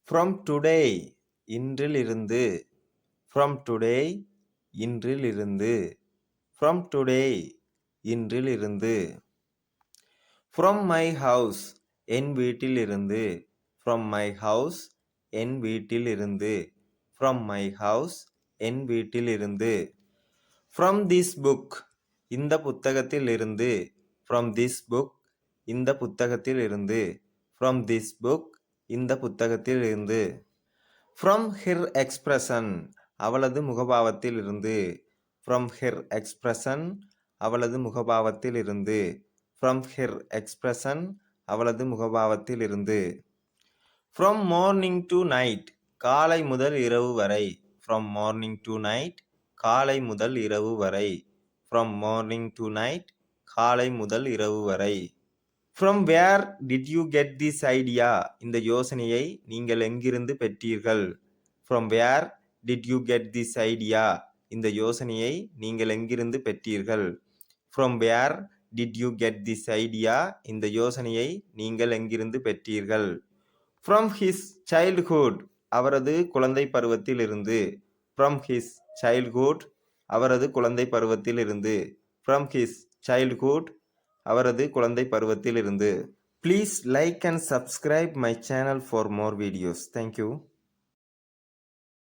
From today இன்றிலிருந்து. From today இன்றிலிருந்து. From today இன்றிலிருந்து. From my house என் வீட்டிலிருந்து. From my house என் வீட்டிலிருந்து. From my house என் வீட்டிலிருந்து. From this book இந்த புத்தகத்திலிருந்து. From this book இந்த புத்தகத்திலிருந்து. From this book இந்த புத்தகத்திலிருந்து. From her expression அவளது முகபாவத்திலிருந்து. From her expression அவளது முகபாவத்திலிருந்து. From her expression அவளது முகபாவத்திலிருந்து. From morning to night காலை முதல் இரவு வரை. From morning to night காலை முதல் இரவு வரை. From morning to night காலை முதல் இரவு வரை. From where did you get this idea இந்த யோசனையை நீங்கள் எங்கிருந்து பெற்றீர்கள்? From where did you get this idea இந்த யோசனையை நீங்கள் எங்கிருந்து பெற்றீர்கள்? From where did you get this idea இந்த யோசனையை நீங்கள் எங்கிருந்து பெற்றீர்கள்? From his childhood அவரது குழந்தை பருவத்திலிருந்து. From his childhood அவரது குழந்தை பருவத்திலிருந்து. From his childhood அவரது குழந்தை பருவத்திலிருந்து. Please like and subscribe my channel for more videos. Thank you.